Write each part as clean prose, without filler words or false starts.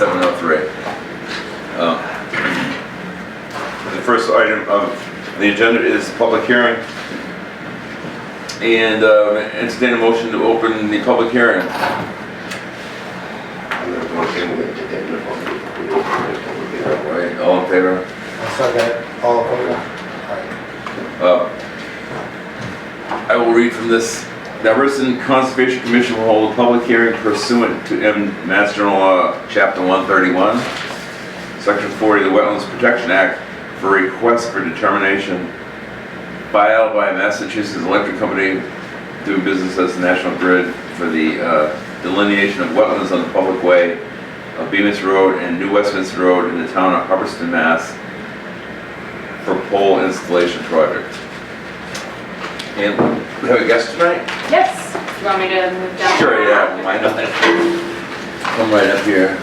703. The first item of the agenda is public hearing. And entertain a motion to open the public hearing. Right, all in favor? All opposed? I will read from this. The Hubbardston Conservation Commission will hold a public hearing pursuant to Mass General Law, Chapter 131, Section 40 of the Wetlands Protection Act for request for determination filed by Massachusetts Electric Company doing business as the National Grid for the delineation of wetlands on the public way of Bemis Road and New Westminster Road in the town of Hubbardston, Mass. for pole installation project. And we have a guest tonight? Yes. You want me to move down? Sure, yeah, why not? Come right up here.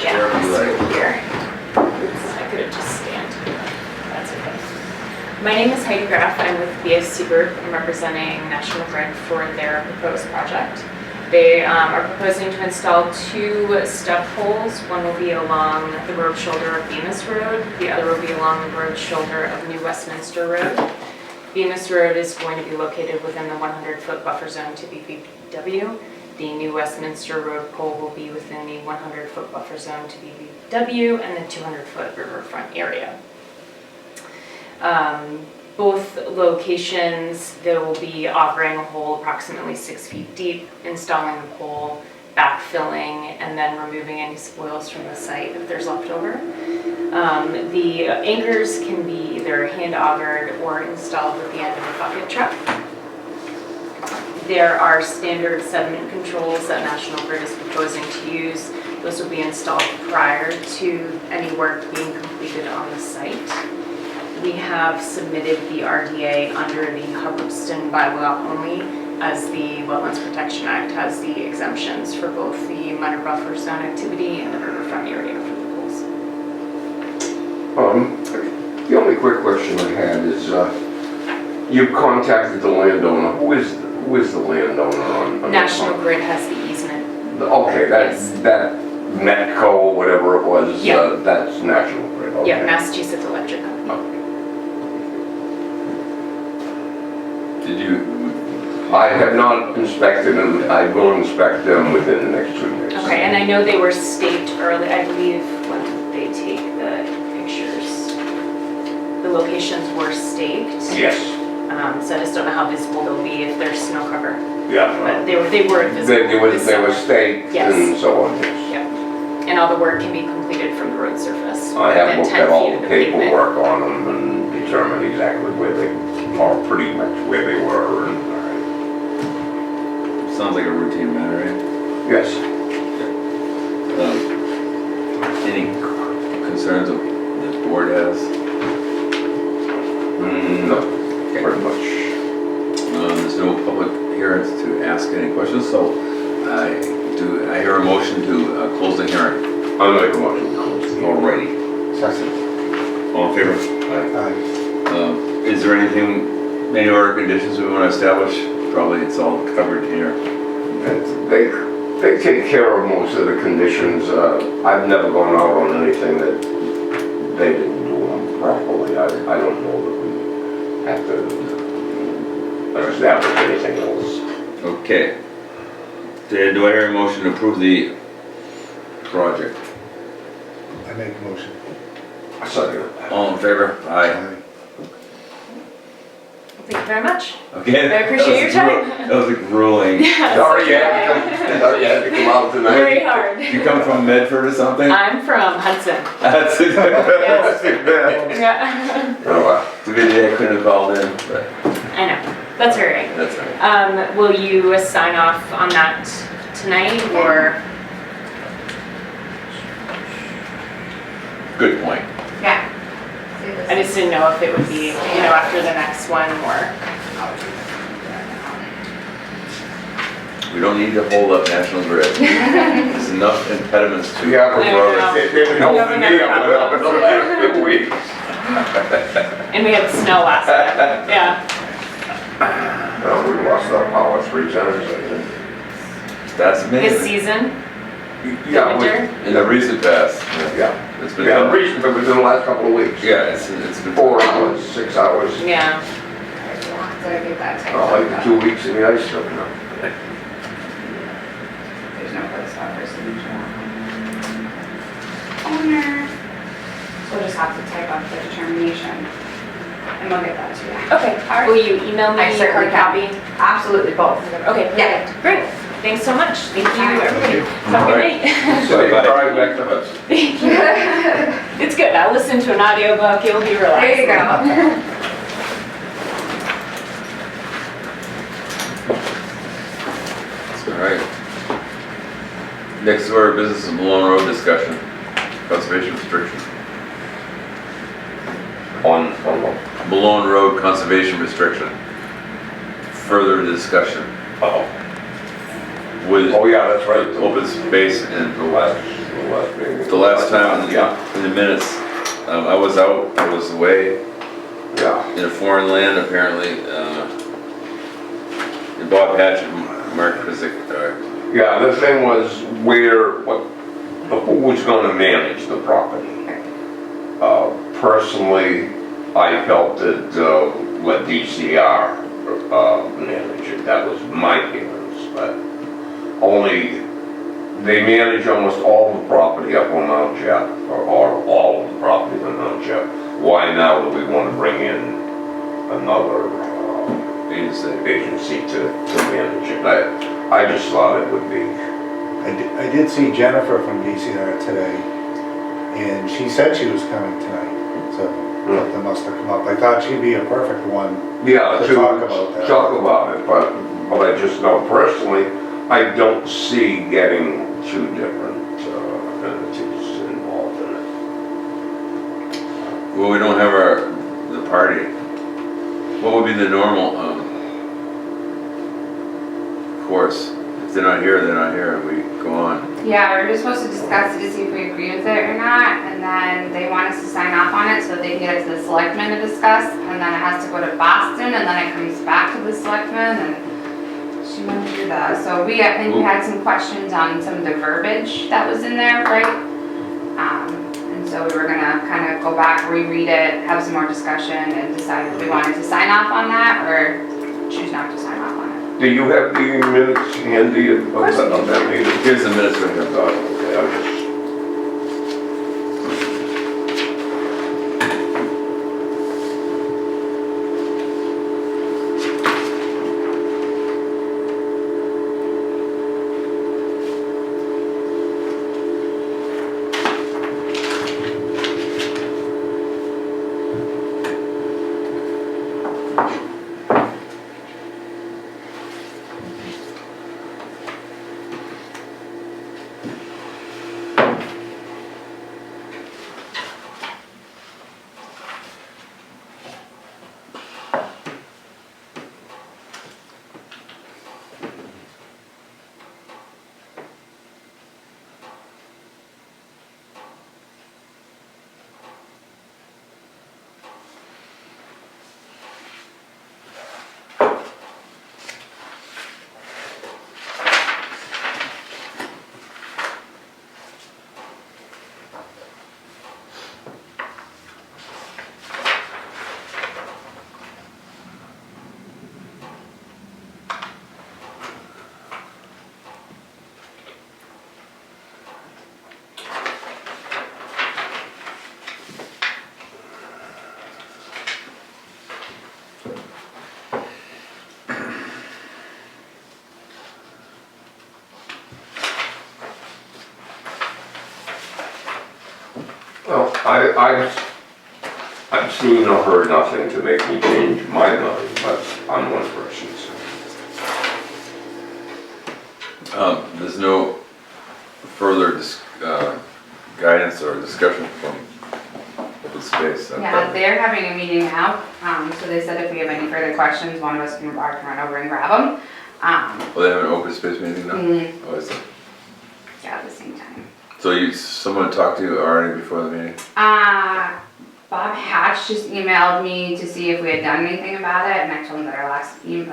Yeah, Wherever you like. here. Oops, I could have just stand. That's okay. My name is Heidi Graff. I'm with BSC Group. I'm representing National Grid for their proposed project. They are proposing to install 2 stub poles. One will be along the road shoulder of Bemis Road. The other will be along the road shoulder of New Westminster Road. Bemis Road is going to be located within the 100-foot buffer zone to BVW. The New Westminster Road pole will be within the 100-foot buffer zone to BVW and the 200-foot riverfront area. Both locations, they will be offering a hole approximately 6 feet deep, installing the pole, backfilling, and then removing any spoils from the site if there's leftover. The anchors can be either hand augered or installed at the end of a bucket truck. There are standard sediment controls that National Grid is proposing to use. Those will be installed prior to any work being completed on the site. We have submitted the RDA under the Hubbardston bylaw only, as the Wetlands Protection Act has the exemptions for both the minor buffer zone activity and the riverfront area for the pools. The only quick question I had is, you contacted the landowner. Who is the landowner on National Grid has the easement. Okay, Yes. that Metco, whatever it was, Yeah. that's National Grid. Okay. Yeah, Massachusetts Electric Company. Okay. Did you? I have not inspected them. I will inspect them within the next 2 days. Okay, and I know they were staked early, I believe, when did they take the pictures? The locations were staked. Yes. So I just don't know how visible they'll be if there's snow cover. Yeah. But they were visible. They were this summer. staked Yes. and so on, yes. Yeah. And all the work can be completed from the road surface. I have within looked 10 at all feet the of pavement. paperwork on them and determined exactly where they are, pretty much where they were. And, Sounds like a routine matter, right? yes. Any concerns the board has? No, pretty much. There's no public hearings to ask any questions, so I hear a motion to close the hearing. I'll make a motion to close the hearing. Alrighty. Second. All in favor? Aye. Is there anything, any order conditions we want to establish? Probably it's all covered here. They take care of most of the conditions. I've never gone out on anything that they didn't do them properly. I don't know that we have to establish anything else. Okay. Do I hear a motion to approve the project? I make a motion. I second it. All in favor? Aye. Thank you very much. Okay. I appreciate your time. That was a grueling. Sorry you had to come out tonight. Very hard. You come from Medford or something? I'm from Hudson. That's it. That's it. Yeah. Oh, wow. Too bad I couldn't have called in, but I know. That's all right. that's all right. Will you sign off on that tonight or? Good point. Yeah. I just didn't know if it would be, after the next one or. We don't need to hold up National Grid. There's enough impediments to Yeah, I know. they've been helping me out for the last 2 weeks. And we had snow last night. Yeah. We lost our power 3 times, I think. That's his amazing. season, Yeah, winter? In the recent past, Yeah, it's been, yeah, recently, within the last couple of weeks. yeah, it's been. 4 hours, 6 hours, Yeah. We'll have to get that typed like up. 2 weeks in the ice, so, no. There's no place for signature. Owner. So we'll just have to type up the determination. And we'll get that to you. Okay, will you email me I a certainly hard can. copy? Absolutely, both. Okay, Yeah. perfect, great. Thanks so much. Thank you, everybody. Have a All good right. night. So you Bye-bye. drive back to Hudson. Thank you. It's good. I'll listen to an audiobook. You'll be relaxed. There you go. All right. Next order of business is Malone Road discussion, conservation restriction. On what? Malone Road conservation restriction. Further discussion Oh, with oh yeah, that's right. open space and The last meeting. the last time Yeah, in the minutes, I was out, I was away yeah. in a foreign land apparently. And Bob Patch and Mark Krizik, Yeah, the thing was who was gonna manage the property. Personally, I felt that, let DCR, manage it, that was my feelings, but they manage almost all the property up on Mount Jeff, or all of the property on Mount Jeff. Why now do we wanna bring in another, agency to manage it? I just thought it would be. I did see Jennifer from DCR today, and she said she was coming tonight, so something must have come up. I thought she'd be a perfect one. Yeah, To talk about that. Talk about it, but I just know personally, I don't see getting two different entities involved in it. well, we don't have the party. What would be the normal, course? If they're not here, they're not here, we go on. Yeah, we were just supposed to discuss it to see if we agree with it or not, and then they want us to sign off on it so that they can get it to the selectmen to discuss, and then it has to go to Boston, and then it comes back to the selectmen, and she went through that. So I think we had some questions on some of the verbiage that was in there, right? And so we were gonna kind of go back, reread it, have some more discussion, and decide if we wanted to sign off on that, or choose not to sign off on it. Do you have the minutes handy of that meeting? Here's the minutes right here. Okay, I'll just. Well, I've seen or heard nothing to make me change my mind, but I'm one person, so. There's no further guidance or discussion from open space. Yeah, they're having a meeting now, so they said if we have any further questions, one of us can run over and grab them. Well, they have an open space meeting now? Oh, is it? Yeah, at the same time. So someone talked to you already before the meeting? Bob Hatch just emailed me to see if we had done anything about it, and I told him that our last meeting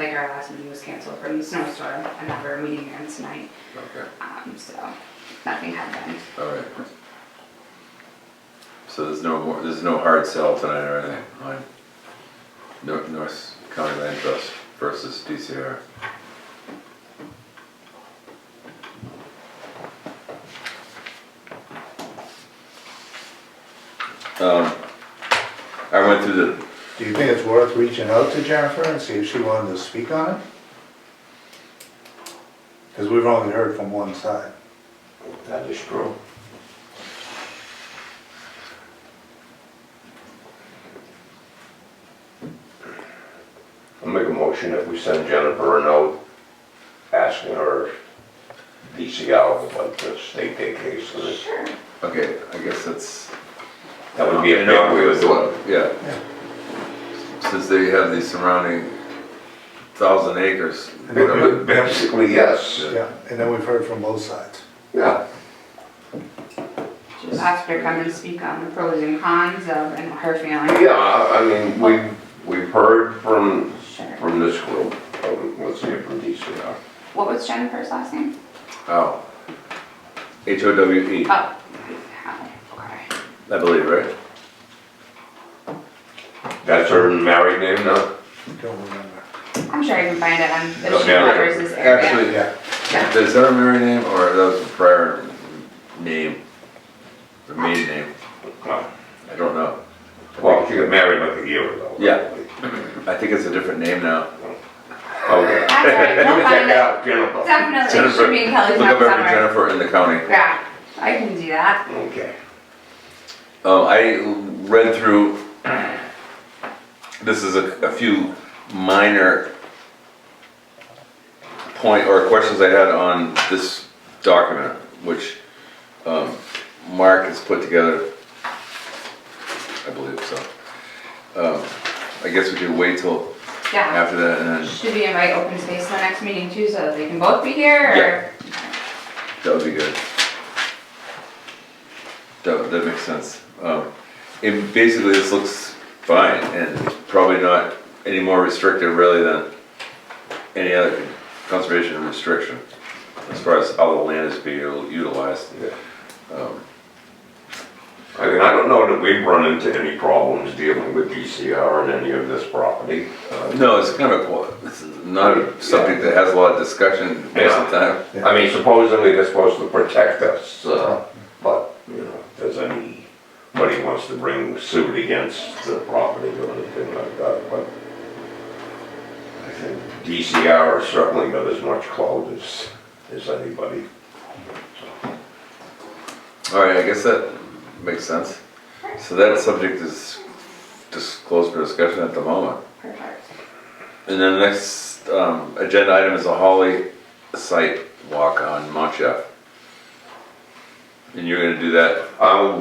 was canceled from the snowstorm, and that we're meeting again tonight. Okay, So nothing had been. all right. So there's no hard sell tonight or anything on North County Land Trust versus DCR? I went through the, Do you think it's worth reaching out to Jennifer and see if she wanted to speak on it? Because we've only heard from one side. That is true. I'll make a motion that we send Jennifer a note asking her if DCR would like to state their case. And Sure. okay, I guess that's. that would be a I know fair way to do it. Yeah. Since they have these surrounding 1,000 acres, whatever. Basically, yes. Yeah, and then we've heard from both sides. Yeah. Just asked her to come and speak on the pros and cons of, and her feeling. Yeah, I mean, we've heard from Sure. this group, let's see, from DCR. What was Jennifer's last name? Oh. HOWE, Oh, How, okay. I believe, right? That's her married name now? Don't remember. I'm sure I can find it on the No, she yeah. covers this area. Actually, Yeah, is that her married name or that was a prior name? Her maiden name? No. I don't know. Well, she got married like a year ago. Yeah. I think it's a different name now. Okay. That's right, Let we'll me check find it it. out, Jennifer. Definitely, it Jennifer, should be in Kelly's look up notes after somewhere. Jennifer in the county. Yeah, I can do that. Okay. I read through, this is a few minor point or questions I had on this document, which Mark has put together, I believe so. I guess we could wait till Yeah, after that and then, should we invite open space to the next meeting too, so they can both be here, or? Yeah. that would be good. That makes sense. Basically, this looks fine and probably not any more restrictive really than any other conservation restriction as far as how the land is being utilized. Yeah. I mean, I don't know that we've run into any problems dealing with DCR and any of this property. No, it's kind of, it's not a subject that has a lot of discussion most of the time. I mean, supposedly they're supposed to protect us, but, you know, if there's anybody wants to bring suit against the property or anything like that, but I think DCR has certainly got as much clout as anybody. All right, I guess that makes sense. So that subject is just closed for discussion at the moment. Perfect. And then the next agenda item is a Holly site walk on Mount Jeff. And you're gonna do that.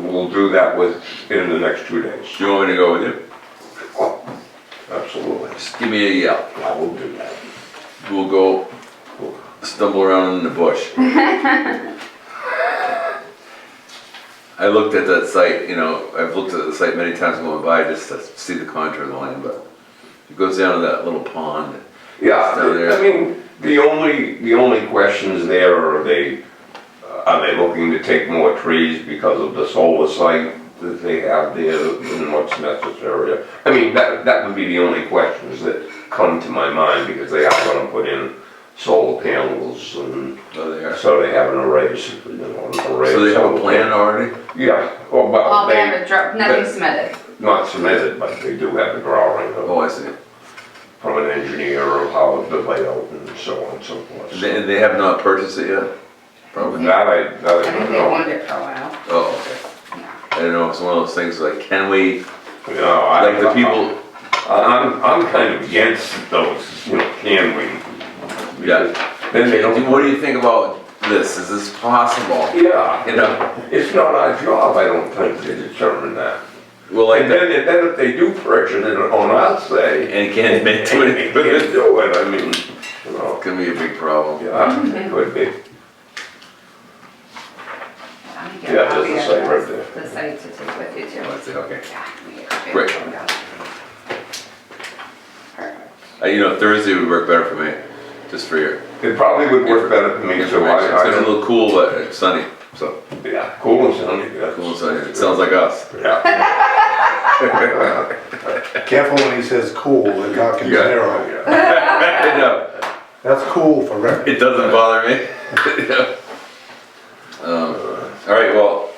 We'll do that within the next 2 days. Do you want me to go with you? Oh, absolutely. Just give me a yell. I will do that. We'll go stumble around in the bush. I looked at that site, you know, I've looked at the site many times going by just to see the contour of the land, but it goes down to that little pond. Yeah, Down there. I mean, the only questions there are they looking to take more trees because of the solar site that they have there and what's necessary? I mean, that would be the only questions that come to my mind because they are gonna put in solar panels and Oh, they are. so they have an array, you know, an array. So they have a of solar plan already? Yeah, well, Well, but they have they, a draw, nothing submitted. not submitted, but they do have a drawing Oh, of, I see. from an engineer of how the layout and so on and so forth. And they have not purchased it yet? Probably. That I I think don't they know. wanted it for a while. Oh, okay. Yeah. I don't know, it's one of those things like, can we, You know, like the people, I'm kind of against those, you know, can we? yeah. Then they don't. What do you think about this? Is this possible? Yeah, You know, it's not our job, I don't think, to determine that. well, like And that, then if they do purchase it on our say, and can't make they do anything with can't it, do it, I mean, you know, can be a big problem. yeah, it could be. I'm gonna get a Yeah, copy there's a of site right this. there. the site to take with you too. Let's see, okay. Yeah. we get it. Great. Perfect. Thursday would work better for me, just for your. It probably would work better for me, so information. It's gonna be a I, little cool, but it's sunny, so, yeah, cool and sunny, yeah. cool and sunny. It sounds like us. Yeah. Careful when he says cool, we're talking Yeah. zero. I know. That's cool for Rick. It doesn't bother me. All right, well,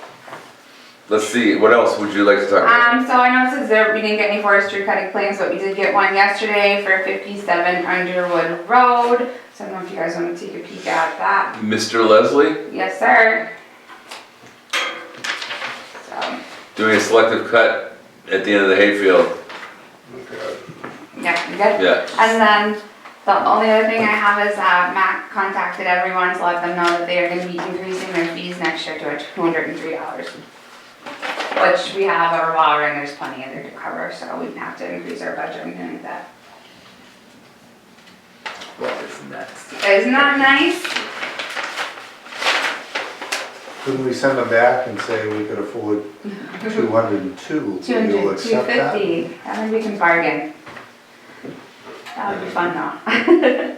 let's see, what else would you like to talk about? So I know it says there, we didn't get any forestry cutting plans, but we did get one yesterday for 57 Underwood Road. So I don't know if you guys want to take a peek at that. Mr. Leslie, Yes, sir. So, doing a selective cut at the end of the hayfield. Okay. yeah, you good? Yeah. And then the only other thing I have is Mac contacted everyone to let them know that they are going to be increasing their fees next year to $203. Which we have a revolver and there's plenty in there to cover, so we have to increase our budget and things like that. Well, isn't that? Isn't that nice? Couldn't we send them back and say we could afford 202? Will you accept that? 250, I think we can bargain. That would be fun though.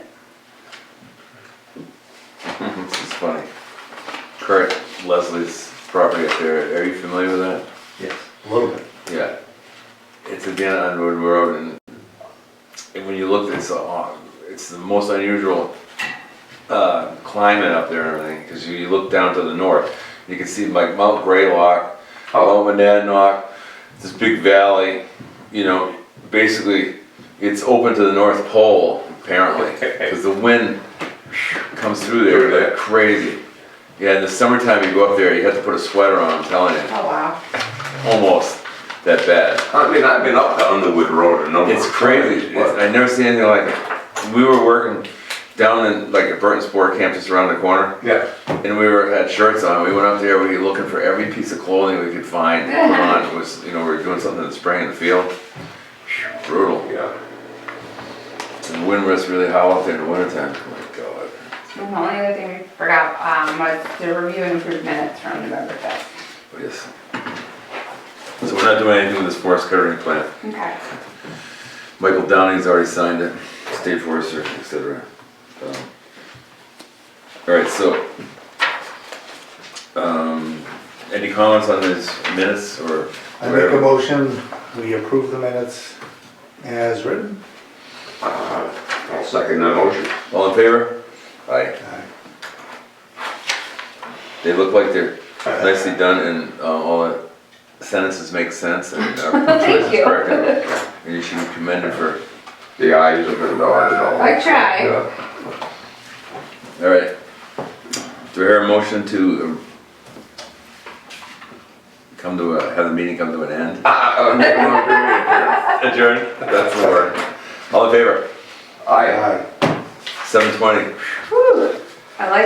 This is funny. Kurt Leslie's property up there, are you familiar with that? Yes. A little bit. Yeah. It's again on Wood Road and when you look, it's the most unusual climate up there and everything, because you look down to the north, you can see like Mount Greylock, Mount Monadnock, this big valley, basically it's open to the North Pole apparently, because the wind comes through there like crazy. Yeah, in the summertime you go up there, you have to put a sweater on, I'm telling you, Oh wow. almost that bad. I mean, I've been up to Underwood Road a number of It's times, crazy. but- I never seen anything like it. We were working down in like a Burton Sport camp just around the corner, Yeah, and we had shirts on. We went up there. We were looking for every piece of clothing we could find. To put on. It was, we were doing something in the spring in the field. Brutal. yeah. And the wind was really hot out there in the wintertime. Oh my God. And the only other thing we forgot was to review and approve minutes from November 5th. But yes. So we're not doing anything with this forest cutting plant. Okay. Michael Downing's already signed it. State forester, etc. All right, so, any comments on his minutes or I make a whatever? motion, we approve the minutes as written. I'll second that motion. All in favor? Aye. They look like they're nicely done and all the sentences make sense and Thank you. correct. And you should be commended for, The eyes have been dotted all. I try. Yeah. all right. Do I hear a motion to have the meeting come to an end? Adjourn? That's the word. All in favor? Aye. Aye. 7:20. Whew. I like